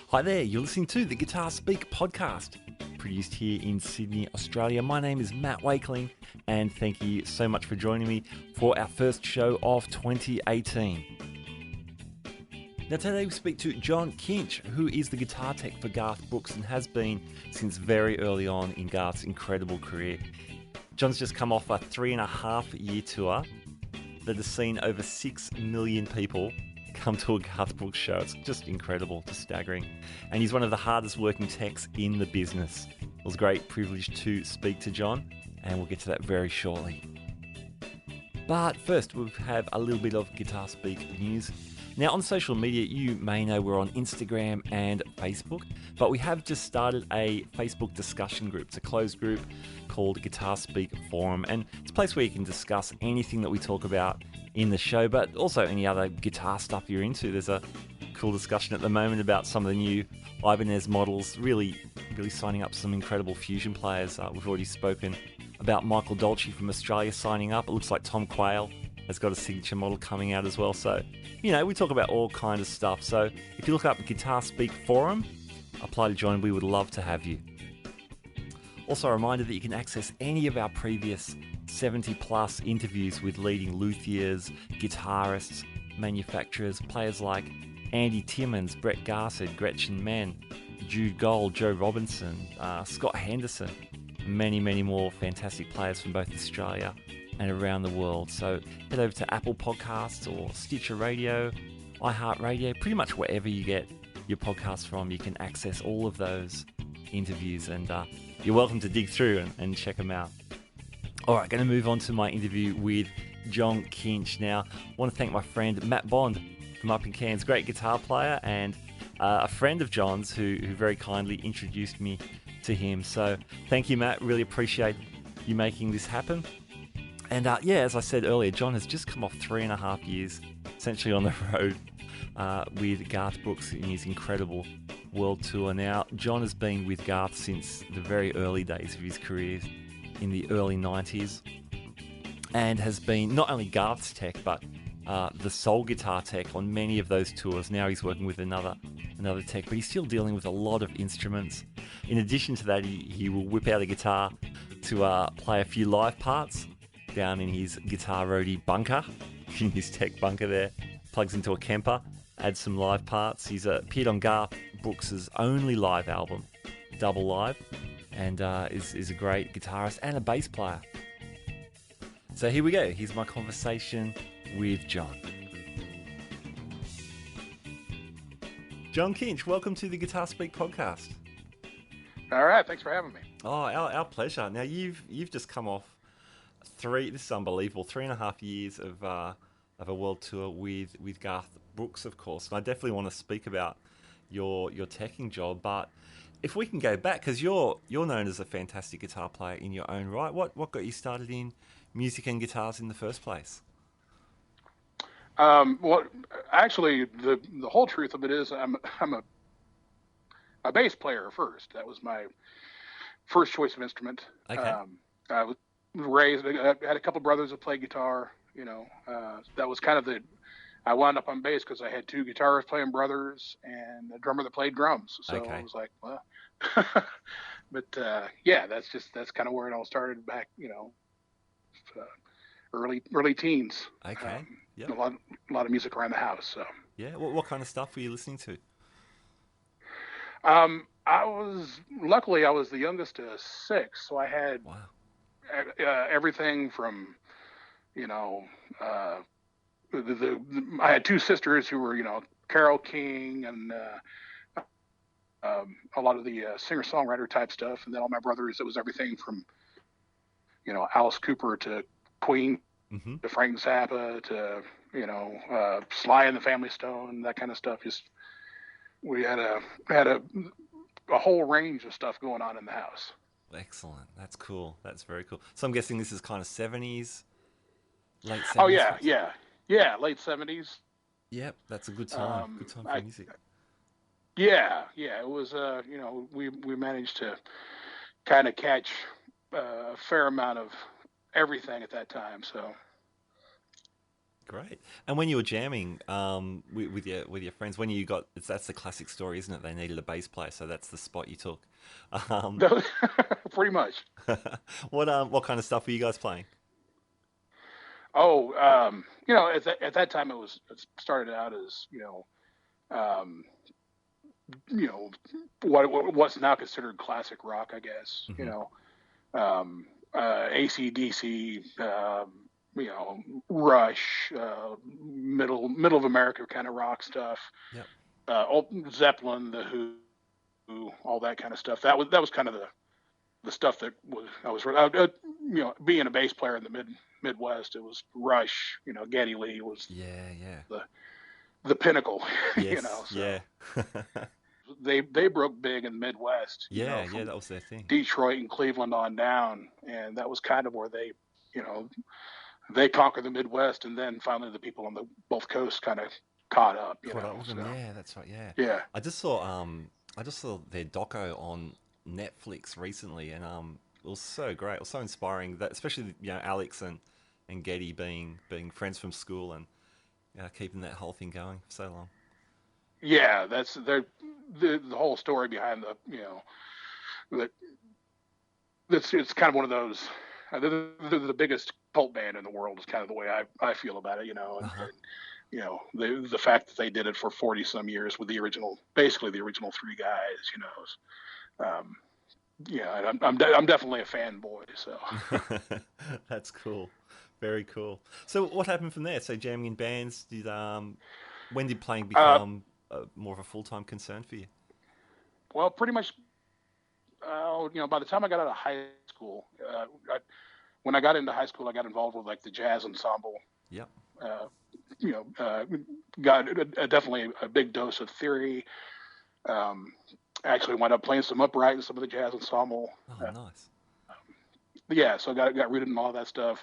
Hi there, you're listening to the Guitar Speak podcast, produced here in Sydney, Australia. My name is Matt Wakeling, and thank you so much for joining me for our first show of 2018. Now today we speak to John Kinsch, who is the guitar tech for Garth Brooks and has been since very early on in Garth's incredible career. John's just come off a 3.5-year tour that has seen over 6 million people come to a Garth Brooks show. It's just incredible, just staggering. And he's one of the hardest working techs in the business. It was a great privilege to speak to John, and we'll get to that very shortly. But first, we'll have a little bit of Guitar Speak news. Now, on social media, you may know we're on Instagram and Facebook, but we have just started a Facebook discussion group. It's a closed group called Guitar Speak Forum, and it's a place where you can discuss anything that we talk about in the show, but also any other guitar stuff you're into. There's a cool discussion at the moment about some of the new Ibanez models, really signing up some incredible fusion players. We've already spoken about Michael Dolce from Australia signing up. It looks like Tom Quayle has got a signature model coming out as well. So, we talk about all kinds of stuff. So if you look up the Guitar Speak Forum, apply to join. We would love to have you. Also a reminder that you can access any of our previous 70 plus interviews with leading luthiers, guitarists, manufacturers, players like Andy Timmons, Brett Garsed, Gretchen Mann, Jude Gold, Joe Robinson, Scott Henderson, many more fantastic players from both Australia and around the world. So head over to Apple Podcasts or Stitcher Radio, iHeartRadio, pretty much wherever you get your podcasts from, you can access all of those interviews, and you're welcome to dig through and check them out. All right, going to move on to my interview with John Kinsch. Now, I want to thank my friend Matt Bond from up in Cairns, great guitar player and a friend of John's who very kindly introduced me to him. So thank you, Matt. Really appreciate you making this happen. And as I said earlier, John has just come off 3.5 years essentially on the road with Garth Brooks in his incredible world tour. Now, John has been with Garth since the very early days of his career in the early 90s, and has been not only Garth's tech, but the soul guitar tech on many of those tours. Now he's working with another tech, but he's still dealing with a lot of instruments. In addition to that, he will whip out a guitar to play a few live parts down in his guitar roadie bunker, in his tech bunker there, plugs into a Kemper, adds some live parts. He's appeared on Garth Brooks' only live album, Double Live, and is a great guitarist and a bass player. So here we go. Here's my conversation with John. John Kinsch, welcome to the Guitar Speak podcast. All right, thanks for having me. Oh, our pleasure. Now you've just come off this is unbelievable, 3.5 years of a world tour with Garth Brooks, of course. And I definitely want to speak about your teching job, but if we can go back, because you're known as a fantastic guitar player in your own right. What got you started in music and guitars in the first place? Well, actually, the whole truth of it is I'm a bass player first. That was my first choice of instrument. Okay. I was raised. I had a couple brothers that played guitar. That was kind of I wound up on bass because I had two guitarists playing brothers and a drummer that played drums. So okay. I was like, well, but that's kind of where it all started back. Early teens. Okay. Yeah. A lot of music around the house. So. Yeah. What kind of stuff were you listening to? I was the youngest of 6, so I had everything from, I had 2 sisters who were, Carole King and a lot of the singer-songwriter type stuff, and then all my brothers, it was everything from, Alice Cooper to Queen, mm-hmm. to Frank Zappa to Sly and the Family Stone, that kind of stuff. We had a whole range of stuff going on in the house. Excellent. That's cool. That's very cool. So I'm guessing this is kind of 70s, late 70s. Oh yeah, late 70s. Yep, that's a good time. Good time for music. Yeah, it was. We managed to kind of catch a fair amount of everything at that time. So Great. And when you were jamming with your friends, when you got that's the classic story, isn't it? They needed a bass player, so that's the spot you took. Um, Pretty much. what kind of stuff were you guys playing? Oh, at that time it started out as um, you know, what's now considered classic rock, I guess. Hmm. AC/DC, Rush, middle of America kind of rock stuff. Yep. Zeppelin, the Who, all that kind of stuff. That was kind of the stuff that was I was being a bass player in the Midwest. It was Rush, Geddy Lee was Yeah, yeah. the the pinnacle, Yes, So yeah. they broke big in the Midwest, Yeah, yeah, from that was their thing. Detroit and Cleveland on down, and that was kind of where you know, they conquered the Midwest, and then finally the people on the both coasts kind of caught up, Caught up with them. So Yeah, that's right. Yeah. yeah, I just saw their doco on Netflix recently, and it was so great. It was so inspiring that, especially Alex and Getty being friends from school and keeping that whole thing going for so long. yeah, that's the whole story behind that. It's kind of one of those. The biggest cult band in the world is kind of the way I feel about it, Uh huh. the fact that they did it for 40 some years with basically the original three guys, um, yeah, and I'm definitely a fanboy. So, That's cool. Very cool. So what happened from there? So jamming in bands, when did playing uh, become more of a full-time concern for you? well, pretty much, by the time I got out of high school, when I got into high school, I got involved with like the jazz ensemble. Yep. Uh, you know, uh, got definitely a big dose of theory. Um, Actually, wound up playing some upright in some of the jazz ensemble. Oh, nice. Yeah, so I got rooted in all that stuff.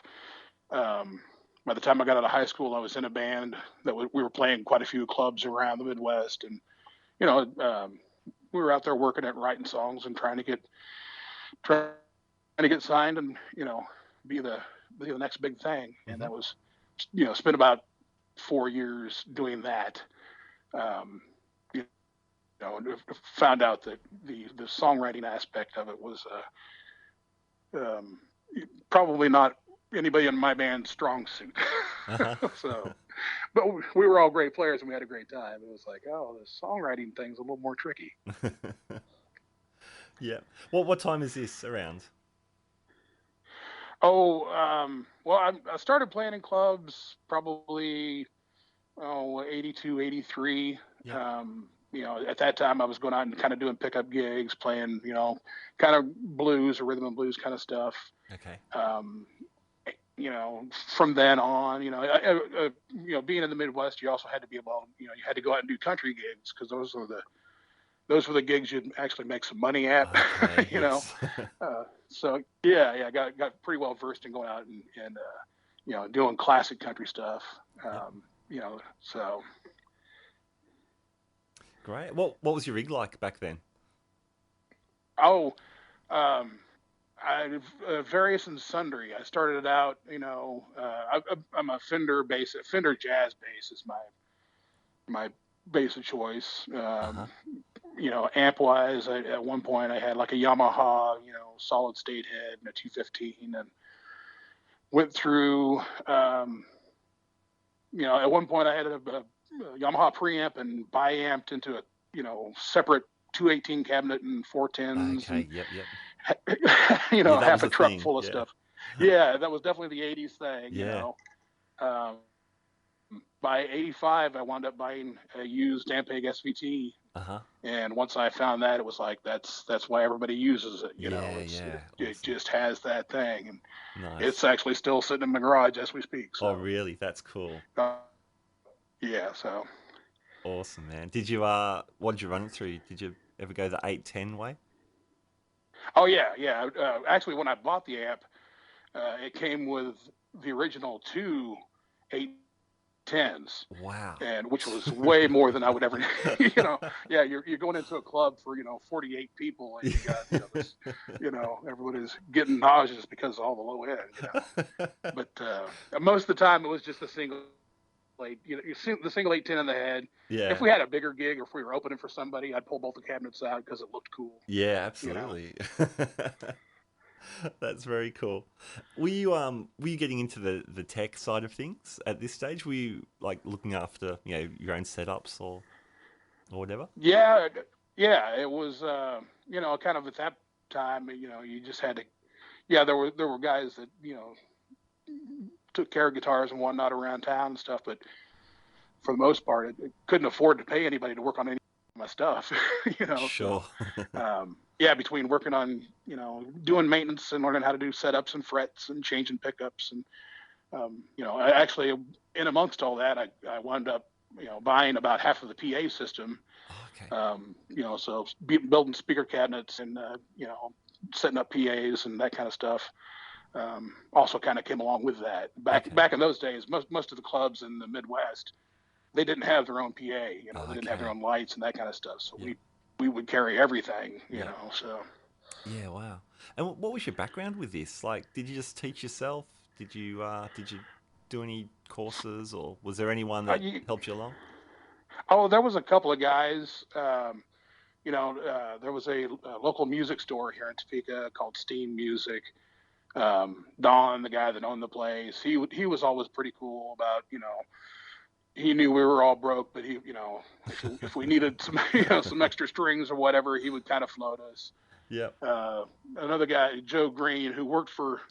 Um, by the time I got out of high school, I was in a band that we were playing quite a few clubs around the Midwest, and you know, um, we were out there working at writing songs and trying to get signed, and be the next big thing. And Hmm. that was, spent about 4 years doing that. Um, you and found out that the songwriting aspect of it was um, probably not anybody in my band's strong suit. Uh-huh. So, but we were all great players and we had a great time. It was like, oh, the songwriting thing's a little more tricky. Yeah. What time is this around? Oh, well, I started playing in clubs probably 82, 83. Yep. At that time I was going out and kind of doing pickup gigs, playing, kind of blues or rhythm and blues kind of stuff. Okay. Um, from then on, being in the Midwest, you also had to be able, you had to go out and do country gigs because those were the gigs you'd actually make some money at. Okay. you know. Yes. So yeah, got pretty well versed in going out and doing classic country stuff. Yep. So Great. What was your rig like back then? oh, um, I various and sundry. I started out, I'm a Fender jazz bass is my bass of choice. Uh huh. Amp wise, at one point I had like a Yamaha, solid state head and a 215, and went through. At one point I had a Yamaha preamp and bi-amped into a separate 218 cabinet and 410s, Okay. Yep. Yep. Yeah, that was half a a truck thing. full of Yeah. stuff. Yeah, that was definitely the 80s thing. Yeah. Um, by 85, I wound up buying a used Ampeg SVT. Uh huh. And once I found that, it was like that's why everybody uses it. Yeah. It's Yeah. it Awesome. just has that thing, and Nice. it's actually still sitting in my garage as we speak. Oh, So really? That's cool. uh, yeah, so Awesome, man. Did you what did you run it through? Did you ever go the 810 way? oh yeah. Actually, when I bought the amp, it came with the original two 810s, Wow. and which was way more than I would ever. Yeah, you're going into a club for 48 people, and you got this, everybody's getting nauseous because of all the low end. But most of the time it was just a single the single 810 in the head. Yeah. If we had a bigger gig or if we were opening for somebody, I'd pull both the cabinets out because it looked cool. Yeah, You know. absolutely. That's very cool. Were you getting into the tech side of things at this stage? Were you like looking after, your own setups or whatever? Yeah, yeah. It was kind of at that time. You just had to. Yeah, there were guys that took care of guitars and whatnot around town and stuff, but for the most part, it couldn't afford to pay anybody to work on any of my stuff. So Sure. yeah, between working on doing maintenance and learning how to do setups and frets and changing pickups and I actually in amongst all that, I wound up buying about half of the PA system. Okay. So building speaker cabinets and setting up PAs and that kind of stuff. Also kind of came along with that. Okay. Back in those days, most of the clubs in the Midwest, they didn't have their own PA. They didn't have their Okay. own lights and that kind of stuff. So Yeah. we would carry everything. Yeah. So Yeah. Wow. And what was your background with this? Like, did you just teach yourself? Did you do any courses, or was there anyone that you, helped you along? oh, there was a couple of guys. There was a local music store here in Topeka called Steam Music. Don, the guy that owned the place, he was always pretty cool about, he knew we were all broke, but if we needed some, some extra strings or whatever, he would kind of float us. Yeah. Another guy, Joe Green, who worked for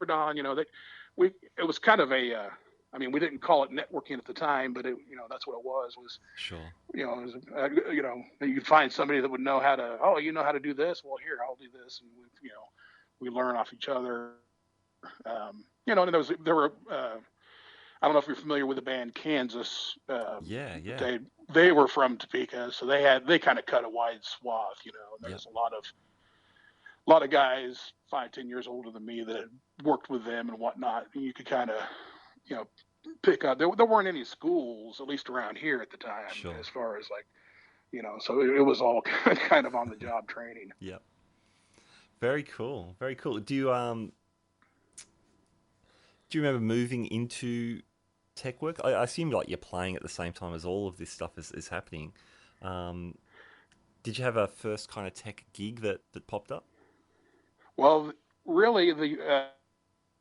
Don, it was kind of we didn't call it networking at the time, but that's what it was, Sure. you could find somebody that would know how to, oh, you know how to do this. Well, here, I'll do this. And we learn off each other. And there were, I don't know if you're familiar with the band Kansas. Yeah. Yeah. They were from Topeka, so they kind of cut a wide swath, and there's Yep. a lot of guys 5-10 years older than me that had worked with them and whatnot. And you could kind of, pick up. There weren't any schools, at least around here at the time, Sure. as far as like, so it was all kind of on the job training. Yep. Very cool. Very cool. Do you remember moving into tech work? I assume like you're playing at the same time as all of this stuff is happening. Um, did you have a first kind of tech gig that popped up? Well, really, the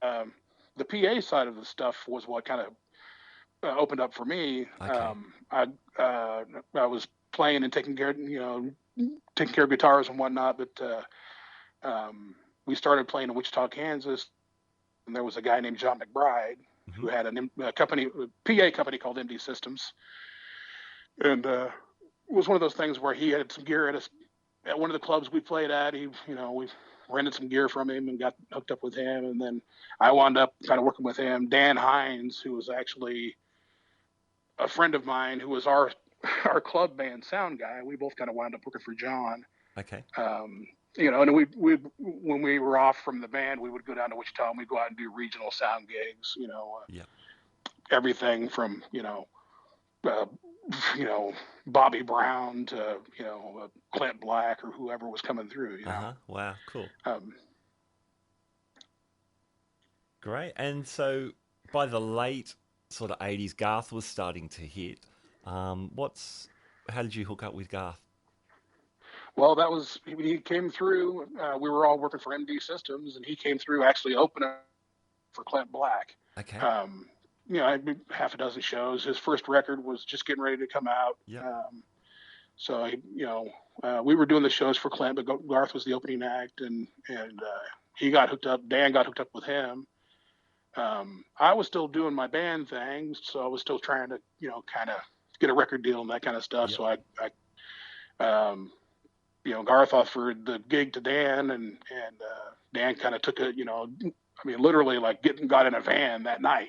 PA side of the stuff was what kind of opened up for me. Okay. I was playing and taking care of guitars and whatnot, but we started playing in Wichita, Kansas, and there was a guy named John McBride Hmm. who had a PA company called MD Systems, and it was one of those things where he had some gear at one of the clubs we played at. We rented some gear from him and got hooked up with him, and then I wound up kind of working with him. Dan Hines, who was actually a friend of mine, who was our club band sound guy. We both kind of wound up working for John. Okay. And we when we were off from the band, we would go down to Wichita and we'd go out and do regional sound gigs. Yeah. Everything from uh, Bobby Brown to Clint Black or whoever was coming through. Uh-huh. Wow. Cool. Um, Great. And so by the late sort of 80s, Garth was starting to hit. How did you hook up with Garth? well, that was he came through. We were all working for MD Systems, and he came through actually opening for Clint Black. Okay. I did half a dozen shows. His first record was just getting ready to come out. Yeah. So we were doing the shows for Clint, but Garth was the opening act, and he got hooked up. Dan got hooked up with him. I was still doing my band things, so I was still trying to kind of get a record deal and that kind of stuff. Yep. So Garth offered the gig to Dan, and Dan kind of took it. Literally like got in a van that night.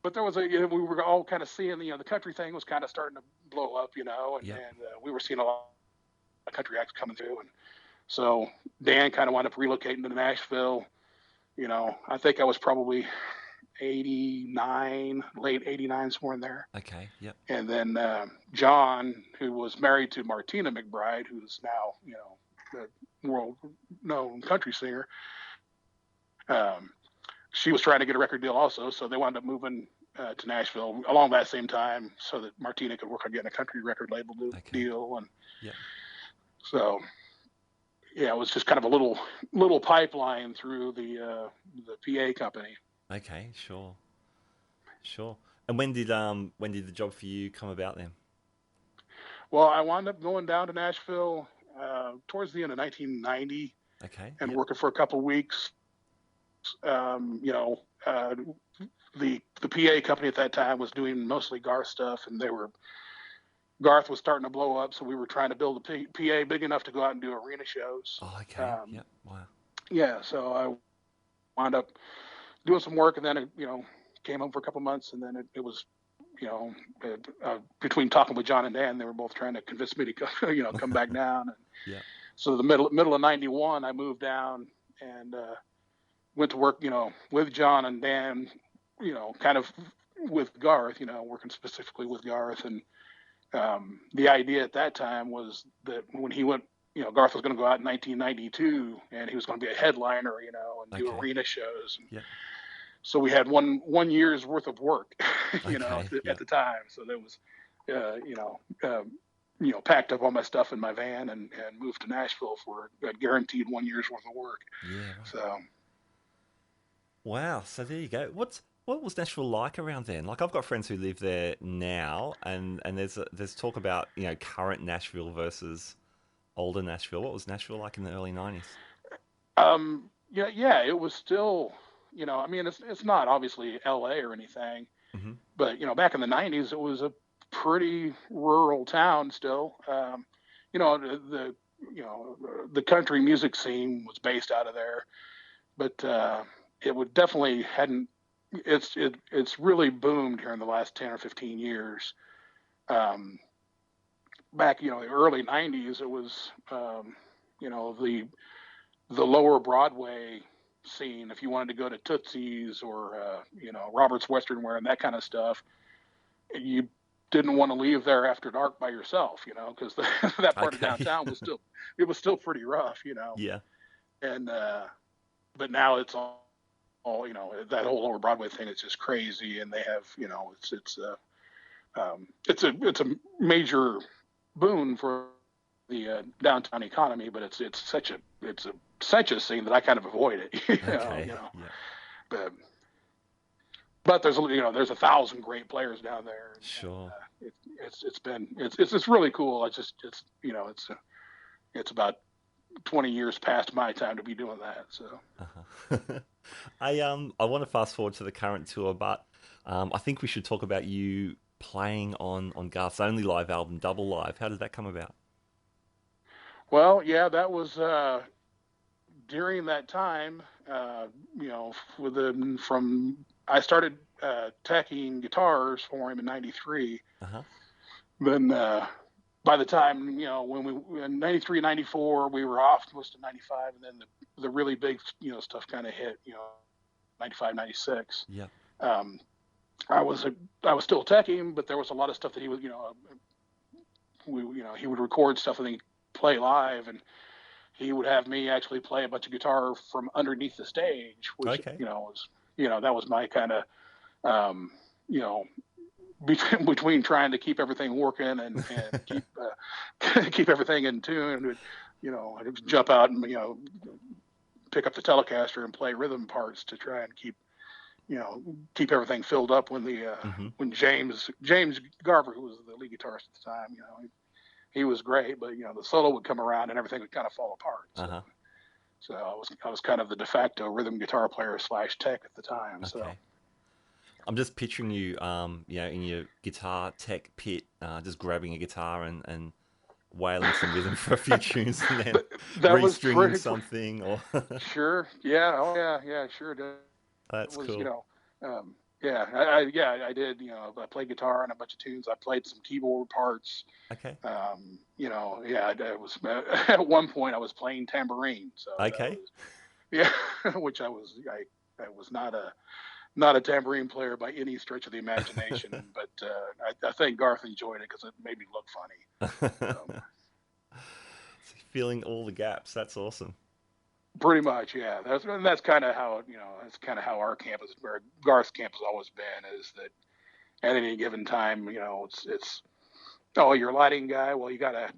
But there was we were all kind of seeing the country thing was kind of starting to blow up, and Yep. we were seeing a lot of country acts coming through, and so Dan kind of wound up relocating to Nashville. I think I was probably 89, late 89, somewhere in there. Okay. Yep. And then John, who was married to Martina McBride, who's now, the world-known country singer, she was trying to get a record deal also, so they wound up moving to Nashville along that same time, so that Martina could work on getting a country record label deal, and yeah. So yeah, it was just kind of a little pipeline through the PA company. Okay, sure. And when did the job for you come about then? Well, I wound up going down to Nashville towards the end of 1990 Okay. and Yep. working for a couple of weeks. You know, the PA company at that time was doing mostly Garth stuff, and Garth was starting to blow up, so we were trying to build a PA big enough to go out and do arena shows. Oh, okay. Yep. Wow. Yeah, so I wound up doing some work, and then came home for a couple months, and then it was between talking with John and Dan, they were both trying to convince me to come back down. And yeah. So the middle of '91, I moved down and went to work, with John and Dan, kind of with Garth, working specifically with Garth. And the idea at that time was that when he went, Garth was going to go out in 1992, and he was going to be a headliner, and do arena shows. And, yeah. So we had one year's worth of work, at the time. So there was, packed up all my stuff in my van and moved to Nashville for a guaranteed 1 year's worth of work. Yeah. Right. So. Wow. So there you go. What was Nashville like around then? Like I've got friends who live there now, and there's talk about current Nashville versus older Nashville. What was Nashville like in the early '90s? Yeah, it was still. It's not obviously L.A. or anything, mm-hmm. but back in the '90s, it was a pretty rural town still. The country music scene was based out of there, but it would definitely hadn't. It's really boomed here in the last 10 or 15 years. Back the early '90s, it was the lower Broadway scene. If you wanted to go to Tootsie's or Robert's Western Wear and that kind of stuff, you didn't want to leave there after dark by yourself, because that part of downtown was still pretty rough, Yeah. And but now it's all that whole lower Broadway thing is just crazy, and they have it's a major boon for the downtown economy, but it's such a scene that I kind of avoid it. Yeah. But there's 1,000 great players down there. Sure. And, it's really cool. It's about 20 years past my time to be doing that. So. Uh-huh. I want to fast forward to the current tour, but I think we should talk about you playing on Garth's only live album, Double Live. How did that come about? Well, yeah, that was during that time. I started teching guitars for him in '93. Uh-huh. Then by the time when we in '93, '94, we were off most of '95, and then the really big stuff kind of hit. '95, '96. Yeah. I was still teching, but there was a lot of stuff that he would he would record stuff and then play live, and he would have me actually play a bunch of guitar from underneath the stage, which was that was my kind of between trying to keep everything working and keep everything in tune. I'd jump out and pick up the Telecaster and play rhythm parts to try and keep everything filled up when when James Garver, who was the lead guitarist at the time, he was great, but the solo would come around and everything would kind of fall apart. So, uh-huh. So I was kind of the de facto rhythm guitar player / tech at the time. Okay. So I'm just picturing you, in your guitar tech pit, just grabbing a guitar and wailing some rhythm for a few tunes and then restringing something. Or Sure, yeah, oh yeah, sure. That's cool. I did. I played guitar on a bunch of tunes. I played some keyboard parts. Okay. I was at one point I was playing tambourine. So okay. Which I was not a tambourine player by any stretch of the imagination, but I think Garth enjoyed it because it made me look funny. Filling all the gaps. That's awesome. Pretty much, yeah. That's kind of how that's kind of how our campus, where Garth's camp has always been, is that at any given time, it's oh, you're a lighting guy. Well, you got to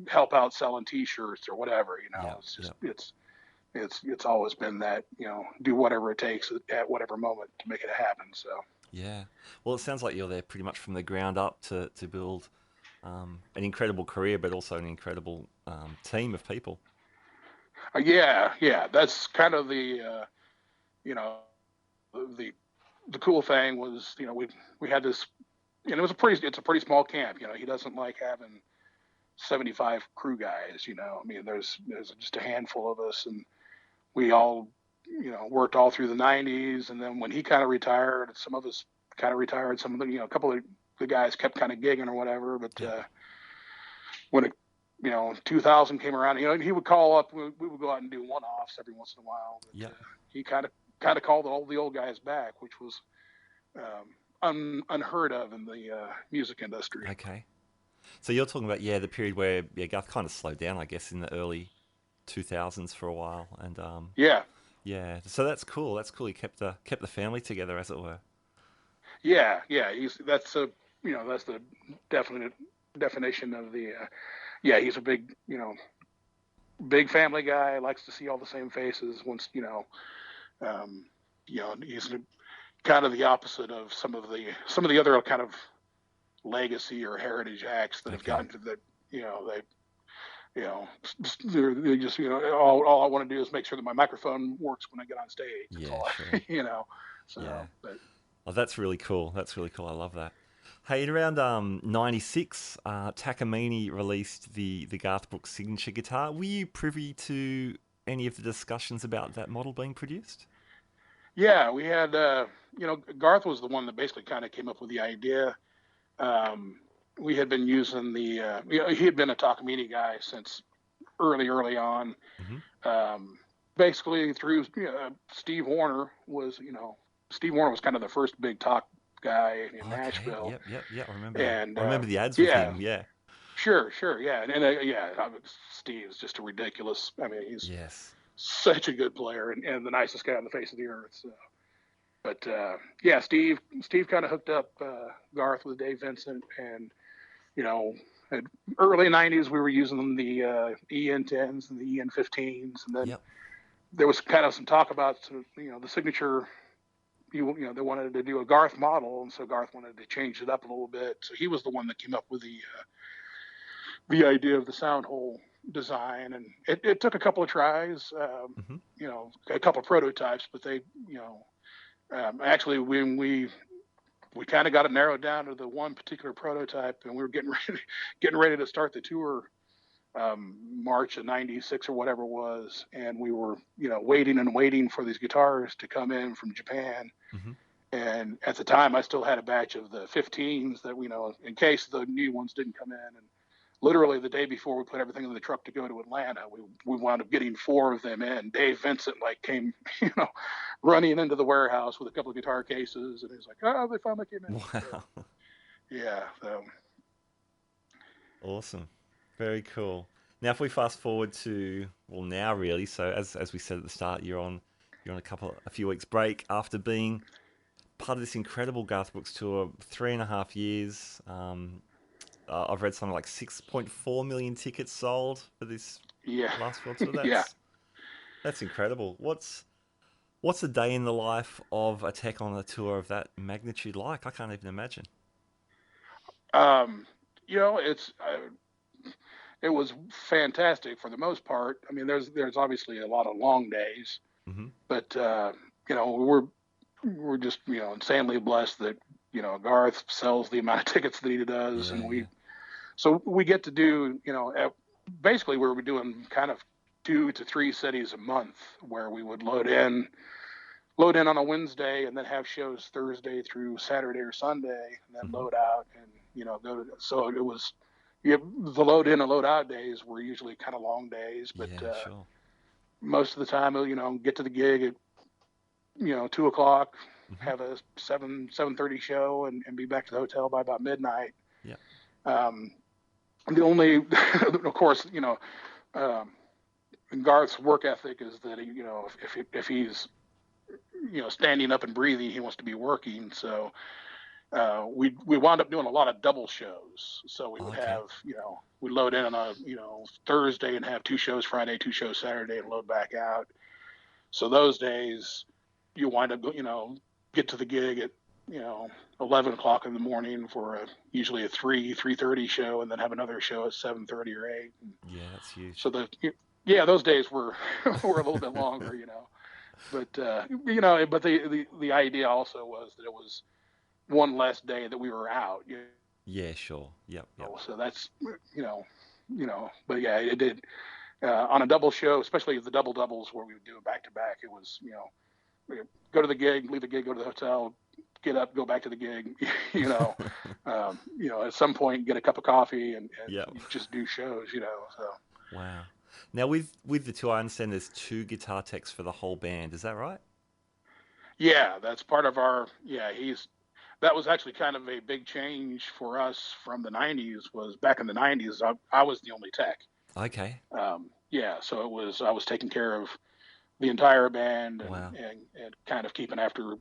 help out selling T-shirts or whatever. Yeah, It's yeah, just it's always been that do whatever it takes at whatever moment to make it happen. So yeah. Well, it sounds like you're there pretty much from the ground up to build an incredible career, but also an incredible team of people. yeah, that's kind of you know the the cool thing was we had this, and it's a pretty small camp. He doesn't like having 75 crew guys. I mean, there's just a handful of us, and we all worked all through the 90s, and then when he kind of retired, some of us kind of retired. Some of the a couple of the guys kept kind of gigging or whatever. But Yeah, when 2000 came around, he would call up. We would go out and do one-offs every once in a while. But yeah. he kind of called all the old guys back, which was unheard of in the music industry. Okay. So you're talking about the period where Garth kind of slowed down, I guess, in the early 2000s for a while, and Yeah, yeah. So that's cool. That's cool. He kept the family together, as it were. yeah. That's the definite definition of the. Yeah, he's a big family guy. Likes to see all the same faces. Um, he's kind of the opposite of some of the other kind of legacy or heritage acts that have Okay. gotten to that. They just all I want to do is make sure that my microphone works when I get on stage. That's Yeah, all sure. So, Yeah. but Oh, that's really cool. That's really cool. I love that. Hey, in around '96, Takamine released the Garth Brooks signature guitar. Were you privy to any of the discussions about that model being produced? yeah, we had Garth was the one that basically kind of came up with the idea. We had been using he had been a Takamine guy since early on. Hmm. Basically through Steve Warner was kind of the first big talk guy in Okay. Nashville, Yep. Yep. Yeah. I remember. and I remember the ads with yeah, him. Yeah. sure, yeah, yeah. Steve's just a ridiculous. I mean, he's Yes. such a good player and the nicest guy on the face of the earth. So. But yeah, Steve kind of hooked up Garth with Dave Vincent, and you know, at early '90s we were using the EN10s and the EN15s, and then Yep. there was kind of some talk about the signature. They wanted to do a Garth model, and so Garth wanted to change it up a little bit. So he was the one that came up with the idea of the sound hole design, and it took a couple of tries, Hmm. a couple of prototypes, but they, actually when we kind of got it narrowed down to the one particular prototype, and we were getting ready to start the tour, March of '96 or whatever it was, and we were waiting and waiting for these guitars to come in from Japan. Hmm. And at the time, I still had a batch of the 15s that in case the new ones didn't come in. And literally the day before we put everything in the truck to go to Atlanta, we wound up getting 4 of them in. Dave Vincent came, running into the warehouse with a couple of guitar cases, and he's like, "Oh, they finally came in." So, Wow. yeah. So Awesome. Very cool. Now, if we fast forward to now really. So as we said at the start, you're on a few weeks break after being part of this incredible Garth Brooks tour, 3.5 years. I've read something like 6.4 million tickets sold for this yeah, last world tour. yeah. That's incredible. What's a day in the life of a tech on a tour of that magnitude like? I can't even imagine. Um, it was fantastic for the most part. I mean, there's obviously a lot of long days, Hmm. but we're just insanely blessed that Garth sells the amount of tickets that he does, Yeah, and yeah. we get to do basically we were doing kind of 2 to 3 cities a month, where we would load in on a Wednesday and then have shows Thursday through Saturday or Sunday, and then Hmm. load out and go to. So it was, the load in and load out days were usually kind of long days, but Yeah, sure. most of the time, get to the gig at 2 o'clock, Hmm. have a 7:30 show, and be back to the hotel by about midnight. Yeah. Um, the only, of course, um, Garth's work ethic is that if he's standing up and breathing, he wants to be working. So we wound up doing a lot of double shows. So we would have we load in on a Thursday and have 2 shows Friday, 2 shows Saturday, and load back out. So those days you wind up get to the gig at 11 o'clock in the morning for usually a 3:30 show, and then have another show at 7:30 or 8. Yeah, that's huge. So those days were were a little bit longer, but but the idea also was that it was one less day that we were out. Yeah, sure. Yep. So that's but yeah, it did on a double show, especially the double doubles where we would do it back to back. It was go to the gig, leave the gig, go to the hotel, get up, go back to the gig. At some point get a cup of coffee and just do shows. So. Wow. Now with the tour, I understand there's 2 guitar techs for the whole band. Is that right? Yeah, that's part of our. Yeah, that was actually kind of a big change for us from the 90s. Was back in the 90s, I was the only tech. Okay. So I was taking care of the entire band and kind of keeping after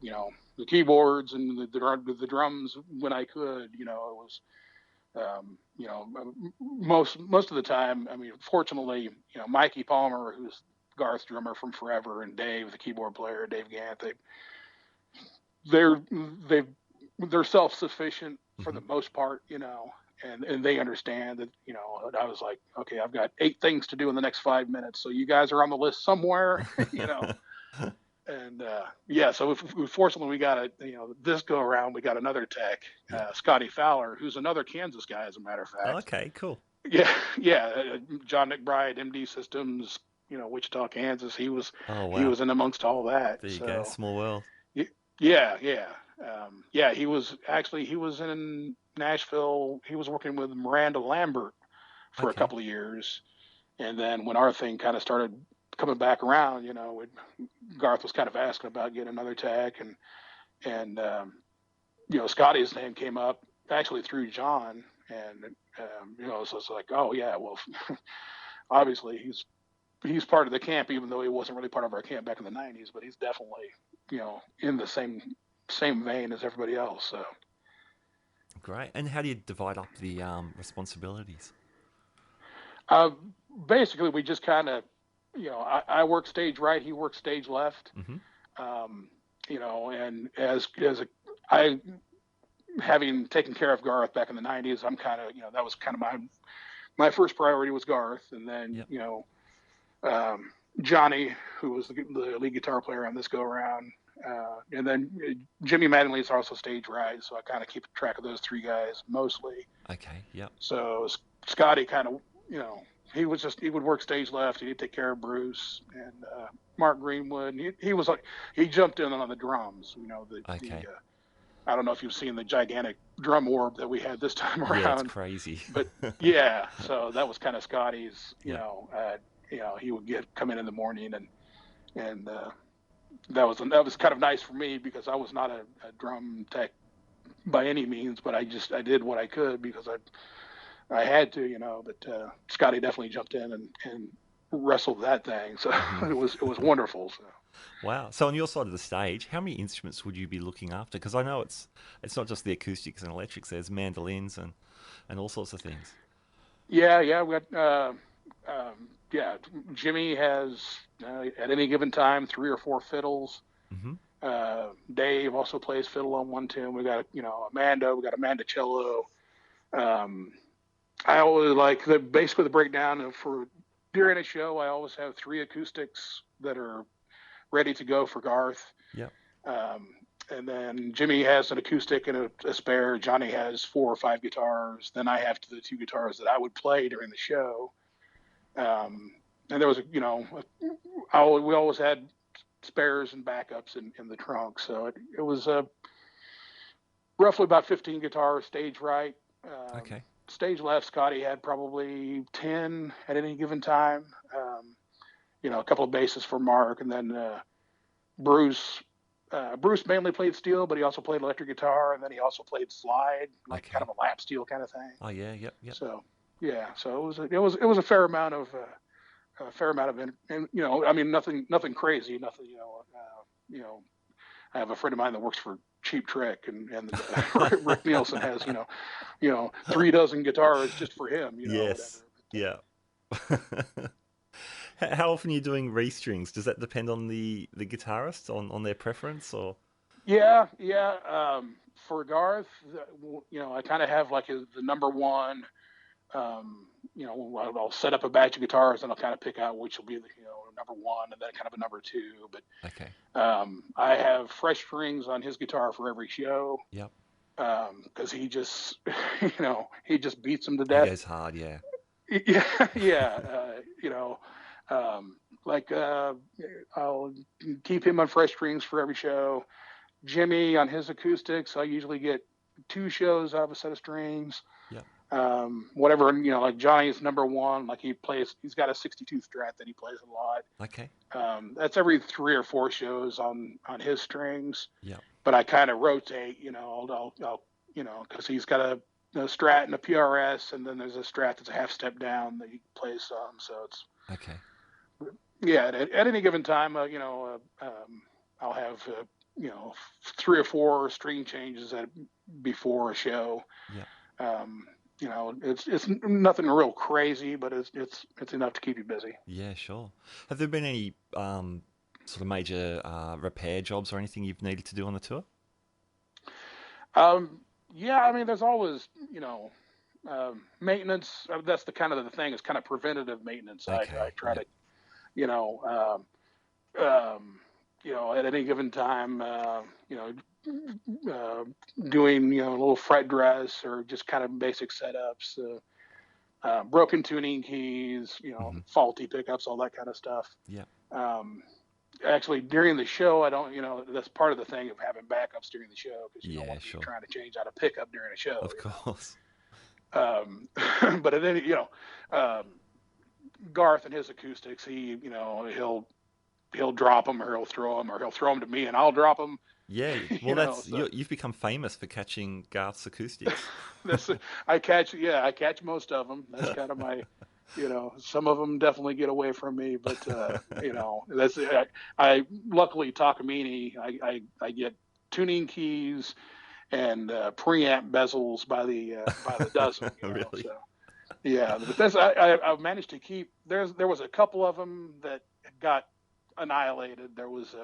the keyboards and the drums when I could. It was most of the time. I mean, fortunately, Mikey Palmer, who's Garth's drummer from forever, and Dave, the keyboard player, Dave Gant, they're self-sufficient for the most part, and they understand that, I was like, okay, I've got 8 things to do in the next 5 minutes. So you guys are on the list somewhere, and, so fortunately we got this go around, we got another tech, Scotty Fowler, who's another Kansas guy, as a matter of fact. Okay, cool. Yeah. John McBride, MD Systems, Wichita, Kansas. He was in amongst all that. There you go. Small world. Yeah. He was in Nashville. He was working with Miranda Lambert for a couple of years. And then when our thing kind of started coming back around, Garth was kind of asking about getting another tech, and Scotty's name came up actually through John, and so it's like, oh yeah, well, obviously he's part of the camp, even though he wasn't really part of our camp back in the 90s, but he's definitely in the same vein as everybody else. So great. And how do you divide up the responsibilities? Basically, we just kind of, I work stage right, he works stage left. And I having taken care of Garth back in the 90s, I'm kind of, that was kind of my first priority was Garth, and then Johnny, who was the lead guitar player on this go around. And then Jimmy Mattingly is also stage right, so I kind of keep track of those 3 guys mostly. Okay, yeah. So Scotty kind of, he would work stage left. He'd take care of Bruce and Mark Greenwood. And he jumped in on the drums. I don't know if you've seen the gigantic drum orb that we had this time around. Yeah, it's crazy. But so that was kind of Scotty's. He would come in the morning and that was kind of nice for me, because I was not a drum tech by any means, but I did what I could because I had to, but Scotty definitely jumped in and wrestled that thing. So it was wonderful. So. Wow. So on your side of the stage, how many instruments would you be looking after? Because I know it's not just the acoustics and electrics. There's mandolins and all sorts of things. Yeah. We got, Jimmy has at any given time 3 or 4 fiddles. Dave also plays fiddle on one tune. We got Amanda. We got Amanda cello. I always like basically the breakdown for during a show. I always have 3 acoustics that are ready to go for Garth. Yeah. And then Jimmy has an acoustic and a spare. Johnny has 4 or 5 guitars. Then I have the 2 guitars that I would play during the show. And there was, we always had spares and backups in the trunk. So it was roughly about 15 guitars stage right. Okay. Stage left, Scotty had probably 10 at any given time. A couple of basses for Mark, and then Bruce mainly played steel, but he also played electric guitar, and then he also played slide, like kind of a lap steel kind of thing. Oh yeah, yep. So yeah, so it was a fair amount of a fair amount of, and I mean, nothing crazy, nothing, I have a friend of mine that works for Cheap Trick, and Rick Nielsen has, 3 dozen guitars just for him, Yes. whatever. Yeah. How often are you doing restrings? Does that depend on the guitarist on their preference or? Yeah, yeah. For Garth, I kind of have like the number one. I'll set up a batch of guitars and I'll kind of pick out which will be the number one and then kind of a number two. But Okay. I have fresh strings on his guitar for every show Yep. because he just he just beats them to He death. goes hard, yeah. Yeah, yeah. I'll keep him on fresh strings for every show. Jimmy on his acoustics, I usually get 2 shows out of a set of strings. Yep. Whatever, like Johnny's number one, like he's got a 62 Strat that he plays a lot. Okay. That's every 3 or 4 shows on his strings. Yep. But I kind of rotate, I'll because he's got a Strat and a PRS, and then there's a Strat that's a half step down that he plays some. So it's Okay. yeah. At any given time, I'll have 3 or 4 string changes before a show. Yeah. It's nothing real crazy, but it's enough to keep you busy. Yeah, sure. Have there been any sort of major repair jobs or anything you've needed to do on the tour? Yeah, I mean, there's always, maintenance. That's the kind of the thing. It's kind of preventative maintenance. Okay. I try Yep. to, at any given time, doing, a little fret dress or just kind of basic setups, broken tuning keys, faulty pickups, all that kind of stuff. Yeah. Actually, during the show, I don't, that's part of the thing of having backups during the show because you don't want to be trying to change out a pickup during a show. Of course. But at any, Garth and his acoustics, he'll drop them or he'll throw them to me and I'll drop them. Yeah, well, you've become famous for catching Garth's acoustics. I catch most of them. That's kind of my, some of them definitely get away from me, but that's I luckily Takamine, I get tuning keys and preamp bezels by the dozen. Really? So, yeah, but I've managed to keep. There was a couple of them that got annihilated. There was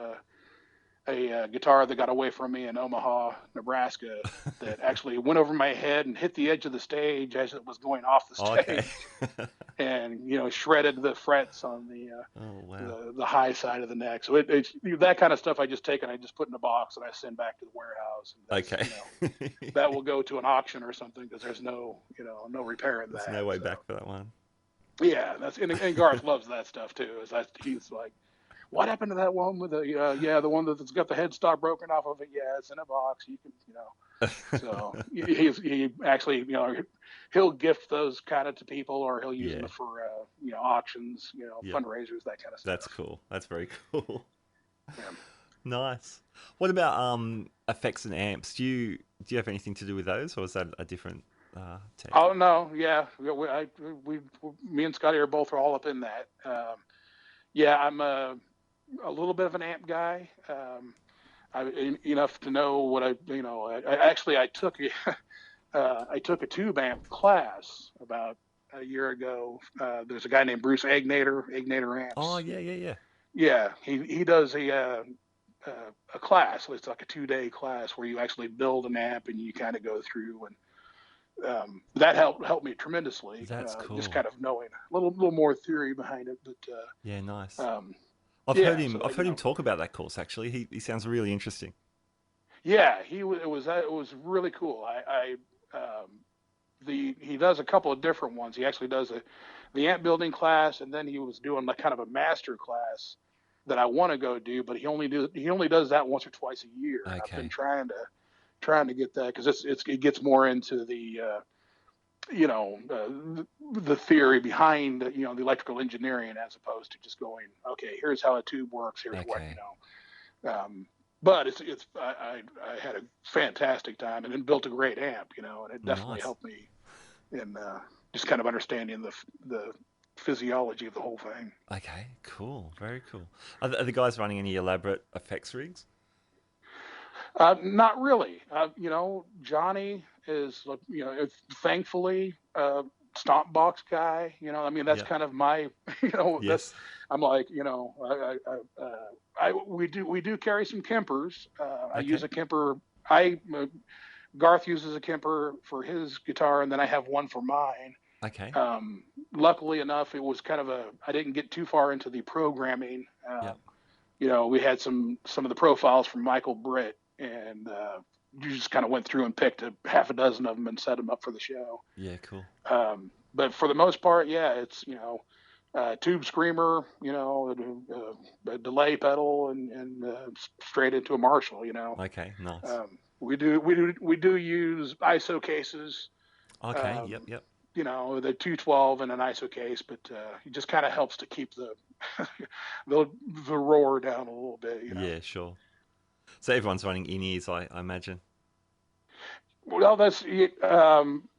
a guitar that got away from me in Omaha, Nebraska, that actually went over my head and hit the edge of the stage as it was going off the stage, and shredded the frets on the high side of the neck. So it's that kind of stuff I just take and I just put in a box and I send back to the warehouse. And Okay. that will go to an auction or something because there's no repair in that. There's no way back for that one. Yeah, and Garth loves that stuff too. He's like, what happened to that one with the one that's got the headstock broken off of it? Yeah, it's in a box. You can, So he actually, he'll gift those kind of to people, or he'll use them for, auctions, fundraisers, that kind of stuff. That's cool. That's very cool. Yeah. Nice. What about effects and amps? Do you have anything to do with those, or is that a different take? Oh no, yeah, me and Scotty are both all up in that. I'm a little bit of an amp guy, enough to know what I took I took a tube amp class about a year ago. There's a guy named Bruce Egnator Amps. Oh yeah. Yeah, he does a class. It's like a 2-day class where you actually build an amp and you kind of go through, and that helped me tremendously. That's cool. Just kind of knowing a little more theory behind it, but yeah, nice. I've heard him talk about that course. Actually, he sounds really interesting. Yeah, it was really cool. He does a couple of different ones. He actually does the amp building class, and then he was doing like kind of a master class that I want to go do, but he only does that once or twice a year. Okay. I've been trying to get that because it gets more into the the theory behind the electrical engineering as opposed to just going, okay, here's how a tube works, here's what but I had a fantastic time and then built a great amp, and it definitely helped me in just kind of understanding the physiology of the whole thing. Okay, cool. Very cool. Are the guys running any elaborate effects rigs? Not really. Johnny is, thankfully, stomp box guy. I mean, that's Yeah. kind of my, that's, Yes. I'm like, we do carry some Kempers. I use Okay. a Kemper. Garth uses a Kemper for his guitar, and then I have one for mine. Okay. Luckily enough, it was kind of I didn't get too far into the programming. Yeah. We had some of the profiles from Michael Britt, and you just kind of went through and picked a half a dozen of them and set them up for the show. Yeah. Cool. But for the most part, yeah, it's tube screamer, a delay pedal, and straight into a Marshall. Okay. Nice. We do use ISO cases. Okay. Yep. The 212 and an ISO case, but it just kind of helps to keep the the roar down a little bit. Yeah. Sure. So everyone's running in-ears, I imagine. Well, that's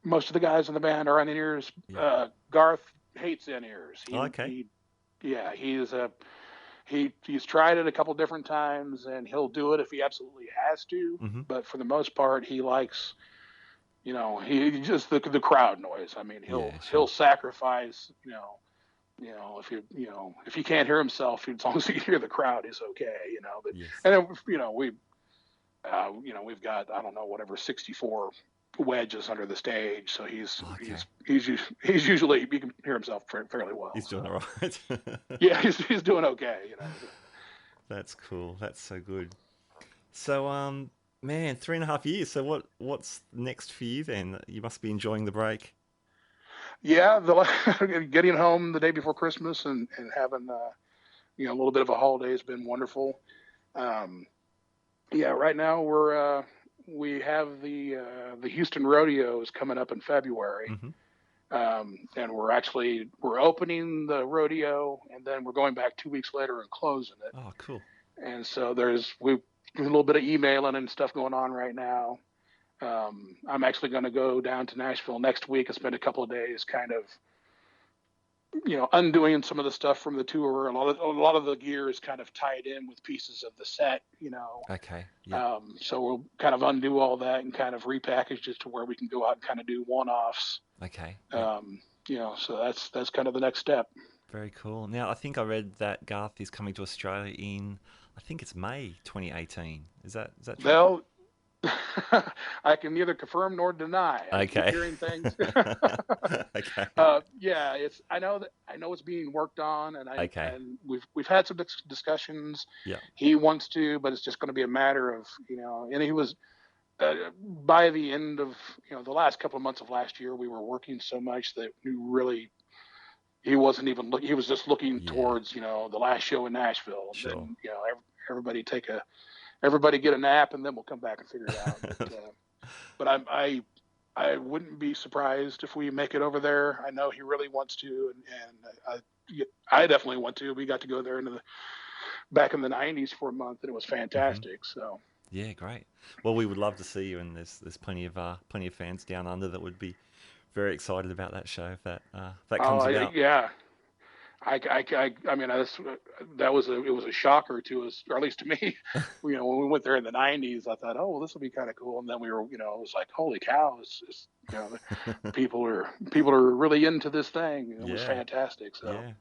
most of the guys in the band are on in-ears. Yeah. Garth hates in-ears. Okay. He's tried it a couple different times, and he'll do it if he absolutely has to. Mm-hmm. But for the most part, he likes, he just the crowd noise. I mean, he'll sacrifice, if he can't hear himself, as long as he can hear the crowd, he's okay. But Yes. and then, we've got, I don't know, whatever, 64 wedges under the stage, so he's usually, he can hear himself fairly well. He's doing all right. Yeah, he's doing okay. That's cool. That's so good. So, man, 3.5 years. So what's next for you then? You must be enjoying the break. Yeah, getting home the day before Christmas and having a little bit of a holiday has been wonderful. Yeah, right now we have the Houston Rodeo is coming up in February. Mm-hmm. And we're opening the rodeo, and then we're going back 2 weeks later and closing it. Oh, cool. And so we've a little bit of emailing and stuff going on right now. I'm actually going to go down to Nashville next week and spend a couple of days kind of, undoing some of the stuff from the tour. A lot of the gear is kind of tied in with pieces of the set, Okay. Yeah. So we'll kind of undo all that and kind of repackage it to where we can go out and kind of do one-offs. Okay. So that's kind of the next step. Very cool. Now, I think I read that Garth is coming to Australia in, I think it's May 2018. Is that true? Well, I can neither confirm nor deny. I keep hearing things. Okay. Yeah, I know it's being worked on, and and we've had some discussions. Yeah. He wants to, but it's just going to be a matter of and he was by the end of the last couple of months of last year, we were working so much that he wasn't even looking. He was just looking towards the last show in Nashville. Sure. And then, everybody get a nap, and then we'll come back and figure it out. But I wouldn't be surprised if we make it over there. I know he really wants to, and I definitely want to. We got to go there back in the 90s for a month, and it was fantastic. Mm-hmm. So yeah, great. Well, we would love to see you, and there's plenty of fans down under that would be very excited about that show if that comes about. Yeah. I mean, it was a shocker to us, or at least to me. When we went there in the 90s, I thought, oh, well, this will be kind of cool. And then we were, it was like, holy cow, people are really into this thing. It was fantastic. So yeah,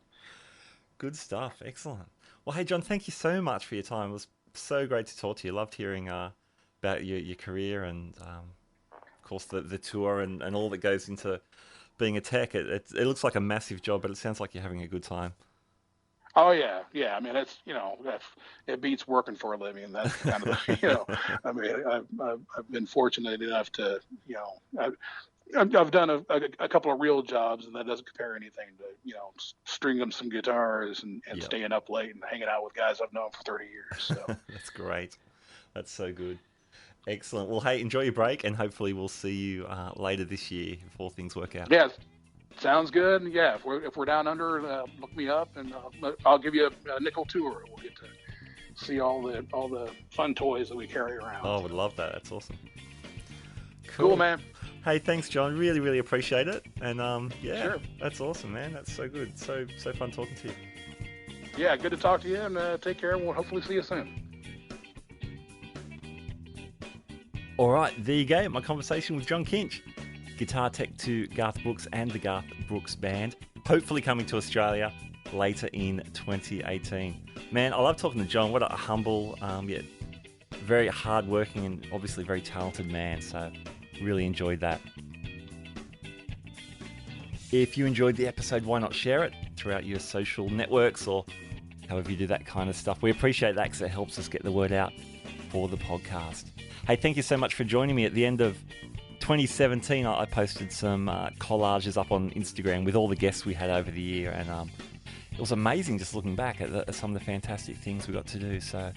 good stuff. Excellent. Well, hey, John, thank you so much for your time. It was so great to talk to you. Loved hearing about your career and, of course, the tour and all that goes into being a tech. It looks like a massive job, but it sounds like you're having a good time. Oh yeah. I mean, it's it beats working for a living. That's kind of I mean, I've been fortunate enough to I've done a couple of real jobs, and that doesn't compare anything to stringing some guitars and staying up late and hanging out with guys I've known for 30 years. So that's great. That's so good. Excellent. Well, hey, enjoy your break, and hopefully we'll see you later this year if all things work out. Yeah, sounds good. Yeah, if we're down under, look me up, and I'll give you a nickel tour. We'll get to see all the fun toys that we carry around. Oh, I would love that. That's awesome. Cool, man. Hey, thanks, John. Really, really appreciate it. And yeah, Sure. That's awesome, man. That's so good. So fun talking to you. Yeah, good to talk to you, and take care. We'll hopefully see you soon. All right, there you go. My conversation with John Kinsch, guitar tech to Garth Brooks and the Garth Brooks Band, hopefully coming to Australia later in 2018. Man, I love talking to John. What a humble, yet very hardworking and obviously very talented man. So really enjoyed that. If you enjoyed the episode, why not share it throughout your social networks or however you do that kind of stuff. We appreciate that because it helps us get the word out for the podcast. Hey, thank you so much for joining me. At the end of 2017, I posted some collages up on Instagram with all the guests we had over the year, and it was amazing just looking back at some of the fantastic things we got to do. So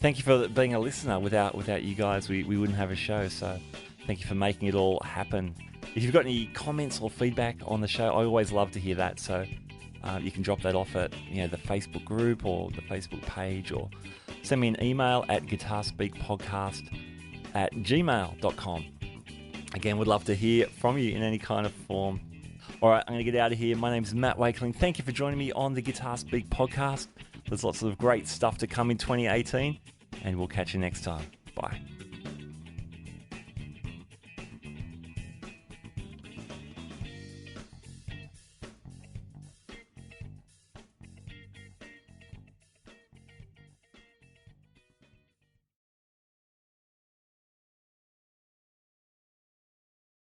thank you for being a listener. Without you guys, we wouldn't have a show. So thank you for making it all happen. If you've got any comments or feedback on the show, I always love to hear that. So you can drop that off at the Facebook group or the Facebook page, or send me an email at guitarspeakpodcast@gmail.com. Again, would love to hear from you in any kind of form. All right, I'm going to get out of here. My name is Matt Wakeling. Thank you for joining me on the Guitar Speak podcast. There's lots of great stuff to come in 2018, and we'll catch you next time. Bye.